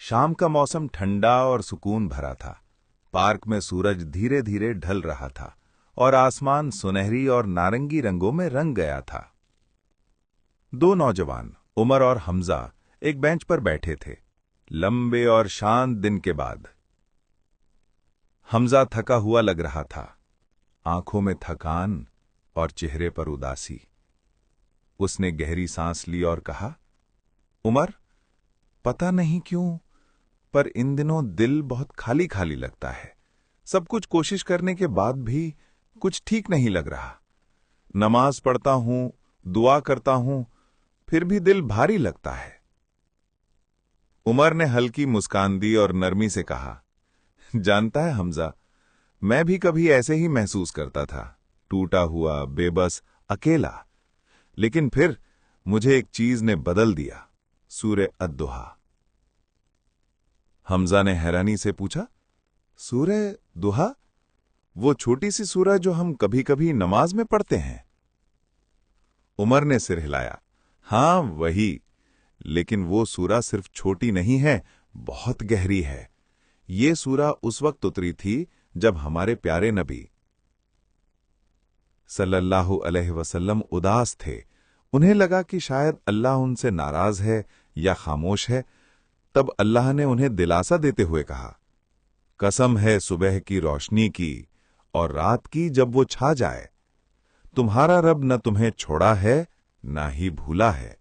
शाम का मौसम ठंडा और सुकून भरा था। पार्क में सूरज धीरे धीरे ढल रहा था और आसमान सुनहरी और नारंगी रंगों में रंग गया था। दो नौजवान, उमर और हमजा, एक बेंच पर बैठे थे, लंबे और शांत दिन के बाद। हमजा थका हुआ लग रहा था, आंखों में थकान और चेहरे पर उदासी। उसने गहरी सांस ली और कहा, उमर, पता नहीं क्यों, पर इन दिनों दिल बहुत खाली खाली लगता है। सब कुछ कोशिश करने के बाद भी कुछ ठीक नहीं लग रहा। नमाज पढ़ता हूं, दुआ करता हूं, फिर भी दिल भारी लगता है। उमर ने हल्की मुस्कान दी और नरमी से कहा, जानता है हमजा, मैं भी कभी ऐसे ही महसूस करता था, टूटा हुआ, बेबस, अकेला। लेकिन फिर मुझे एक चीज ने बदल दिया, सूरह अद-दुहा। हमजा ने हैरानी से पूछा, सूरह दुहा? वो छोटी सी सूरह जो हम कभी कभी नमाज में पढ़ते हैं? उमर ने सिर हिलाया, हां वही। लेकिन वो सूरह सिर्फ छोटी नहीं है, बहुत गहरी है। ये सूरह उस वक्त उतरी थी जब हमारे प्यारे नबी सल्लल्लाहु अलैहि वसल्लम उदास थे। उन्हें लगा कि शायद अल्लाह उनसे नाराज है या खामोश है। तब अल्लाह ने उन्हें दिलासा देते हुए कहा, कसम है सुबह की रोशनी की और रात की जब वो छा जाए, तुम्हारा रब न तुम्हें छोड़ा है न ही भूला है।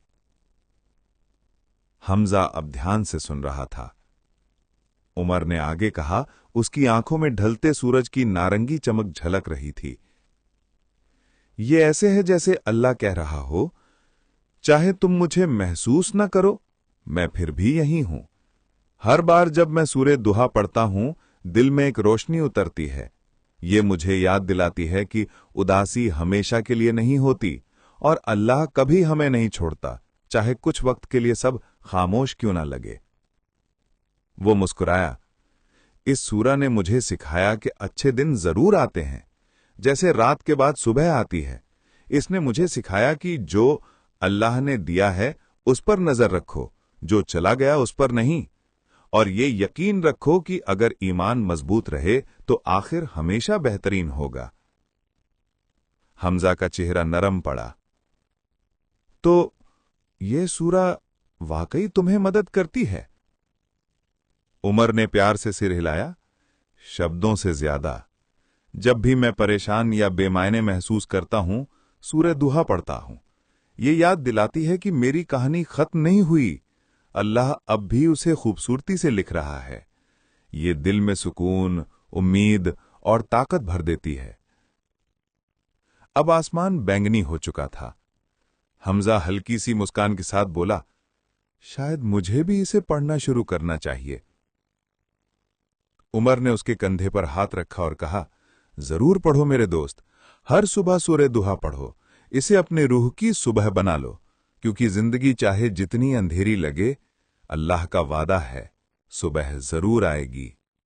हमजा अब ध्यान से सुन रहा था। उमर ने आगे कहा, उसकी आंखों में ढलते सूरज की नारंगी चमक झलक रही थी। ये ऐसे है जैसे अल्लाह कह रहा हो, चाहे तुम मुझे महसूस न करो, मैं फिर भी यही हूं। हर बार जब मैं सूरह दुहा पढ़ता हूं, दिल में एक रोशनी उतरती है। ये मुझे याद दिलाती है कि उदासी हमेशा के लिए नहीं होती और अल्लाह कभी हमें नहीं छोड़ता, चाहे कुछ वक्त के लिए सब खामोश क्यों ना लगे। वो मुस्कुराया। इस सूरह ने मुझे सिखाया कि अच्छे दिन जरूर आते हैं, जैसे रात के बाद सुबह आती है। इसने मुझे सिखाया कि जो अल्लाह ने दिया है उस पर नजर रखो, जो चला गया उस पर नहीं। और ये यकीन रखो कि अगर ईमान मजबूत रहे तो आखिर हमेशा बेहतरीन होगा। हमजा का चेहरा नरम पड़ा। तो ये सूरह वाकई तुम्हें मदद करती है? उमर ने प्यार से सिर हिलाया, शब्दों से ज्यादा। जब भी मैं परेशान या बेमायने महसूस करता हूं, सूरह दुहा पढ़ता हूं। ये याद दिलाती है कि मेरी कहानी खत्म नहीं हुई, अल्लाह अब भी उसे खूबसूरती से लिख रहा है। ये दिल में सुकून, उम्मीद और ताकत भर देती है। अब आसमान बैंगनी हो चुका था। हमजा हल्की सी मुस्कान के साथ बोला, शायद मुझे भी इसे पढ़ना शुरू करना चाहिए। उमर ने उसके कंधे पर हाथ रखा और कहा, जरूर पढ़ो मेरे दोस्त, हर सुबह सूरह दुहा पढ़ो। इसे अपने रूह की सुबह बना लो, क्योंकि जिंदगी चाहे जितनी अंधेरी लगे, अल्लाह का वादा है, सुबह जरूर आएगी।